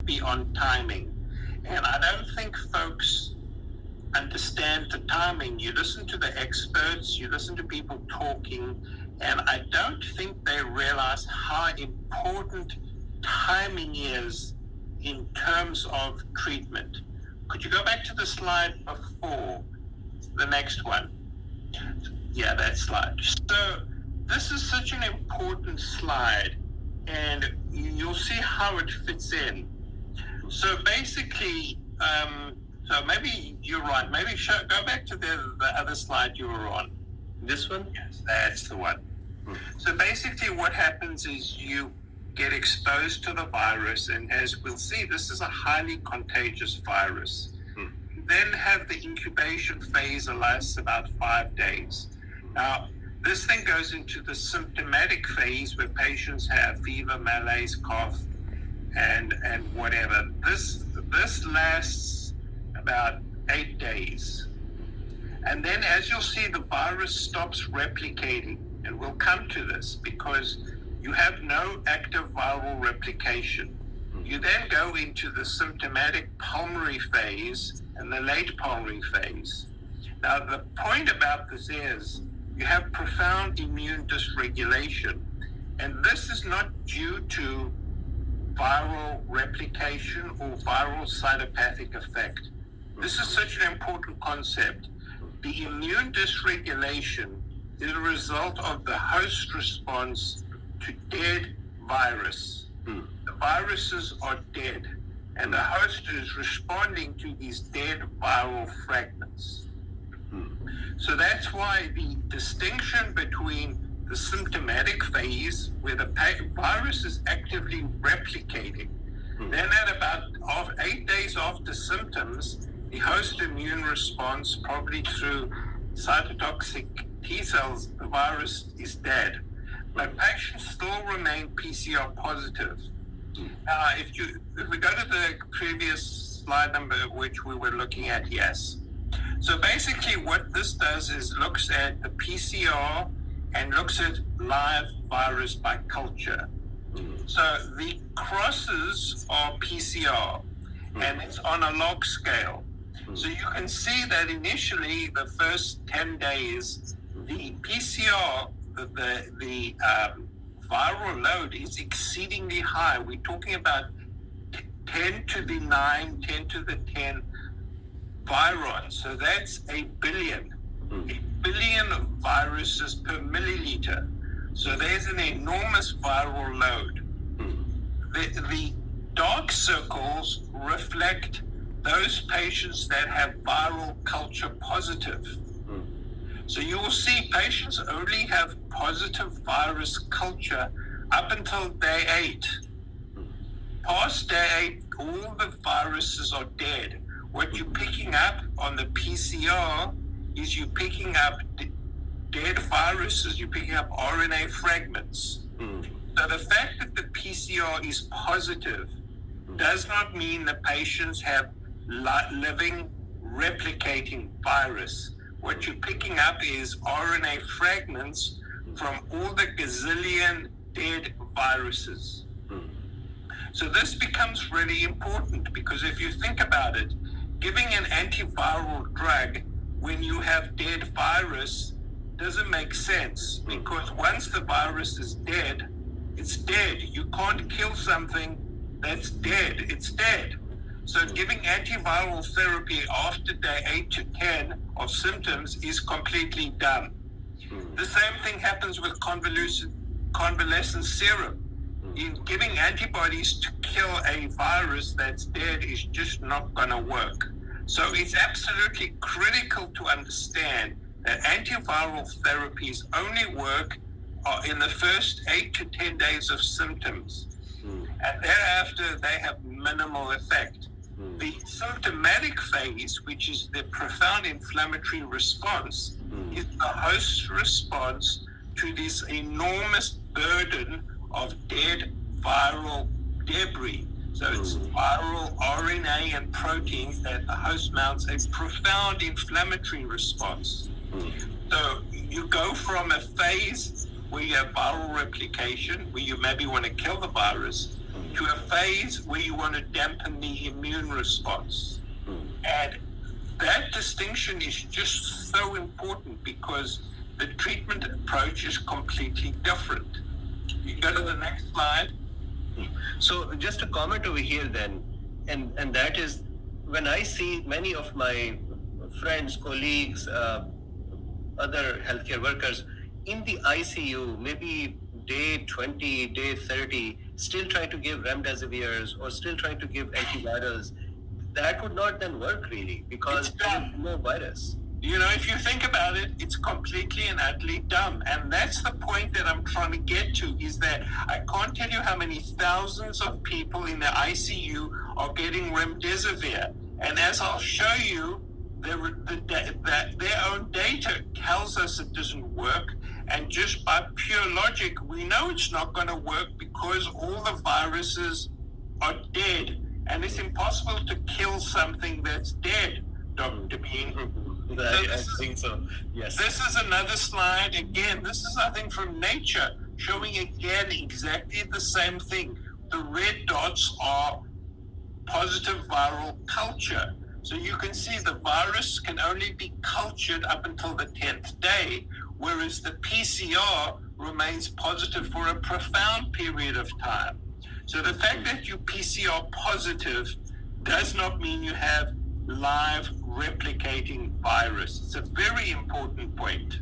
be on timing. And I don't think folks understand the timing. You listen to the experts, you listen to people talking, and I don't think they realize how important timing is in terms of treatment. Could you go back to the slide before, the next one? Yeah, that slide. So this is such an important slide, and you'll see how it fits in. So basically, so maybe you're right. Maybe go back to the other slide you were on. This one? Yes, that's the one. So basically what happens is you get exposed to the virus, and as we'll see, this is a highly contagious virus. You then have the incubation phase that lasts about 5 days. Now, this then goes into the symptomatic phase where patients have fever, malaise, cough, and whatever. This lasts about 8 days. And then, as you'll see, the virus stops replicating, and we'll come to this because you have no active viral replication. You then go into the symptomatic pulmonary phase and the late pulmonary phase. Now, the point about this is you have profound immune dysregulation, and this is not due to viral replication or viral cytopathic effect. This is such an important concept. The immune dysregulation is a result of the host response to dead virus. The viruses are dead, and the host is responding to these dead viral fragments. So that's why the distinction between the symptomatic phase, where the virus is actively replicating, then at about 8 days after symptoms, the host immune response, probably through cytotoxic T cells, the virus is dead. But patients still remain PCR positive. If we go to the previous slide number, which we were looking at, yes. So basically what this does is looks at the PCR and looks at live virus by culture. So the crosses are PCR, and it's on a log scale. So you can see that initially, the first 10 days, the PCR, the viral load is exceedingly high. We're talking about 10 to the 9, 10 to the 10 virons. So that's a billion viruses per milliliter. So there's an enormous viral load. The dark circles reflect those patients that have viral culture positive. So you will see patients only have positive virus culture up until day 8. Past day 8, all the viruses are dead. What you're picking up on the PCR is you're picking up dead viruses, you're picking up RNA fragments. So the fact that the PCR is positive does not mean the patients have living, replicating virus. What you're picking up is RNA fragments from all the gazillion dead viruses. So this becomes really important because if you think about it, giving an antiviral drug when you have dead virus doesn't make sense, because once the virus is dead, it's dead. You can't kill something that's dead. It's dead. So giving antiviral therapy after day 8 to 10 of symptoms is completely dumb. The same thing happens with convalescent serum. In giving antibodies to kill a virus that's dead is just not going to work. So it's absolutely critical to understand that antiviral therapies only work in the first 8 to 10 days of symptoms. And thereafter, they have minimal effect. The symptomatic phase, which is the profound inflammatory response, is the host response to this enormous burden of dead viral debris. So it's viral RNA and proteins that the host mounts a profound inflammatory response. So you go from a phase where you have viral replication, where you maybe want to kill the virus, to a phase where you want to dampen the immune response. And that distinction is just so important because the treatment approach is completely different. You go to the next slide. So just a comment over here then, and that is when I see many of my friends, colleagues, other healthcare workers in the ICU, maybe day 20, day 30, still trying to give remdesivirs or still trying to give antivirals, that would not then work really because there is no virus. You know, if you think about it, it's completely and utterly dumb. And that's the point that I'm trying to get to, is that I can't tell you how many thousands of people in the ICU are getting remdesivir. And as I'll show you, their own data tells us it doesn't work. And just by pure logic, we know it's not going to work because all the viruses are dead. And it's impossible to kill something that's dead, Dr. Bean. I think so, yes. This is another slide. Again, this is, I think, from Nature, showing again exactly the same thing. The red dots are positive viral culture. So you can see the virus can only be cultured up until the 10th day, whereas the PCR remains positive for a profound period of time. So the fact that you PCR positive does not mean you have live replicating virus. It's a very important point.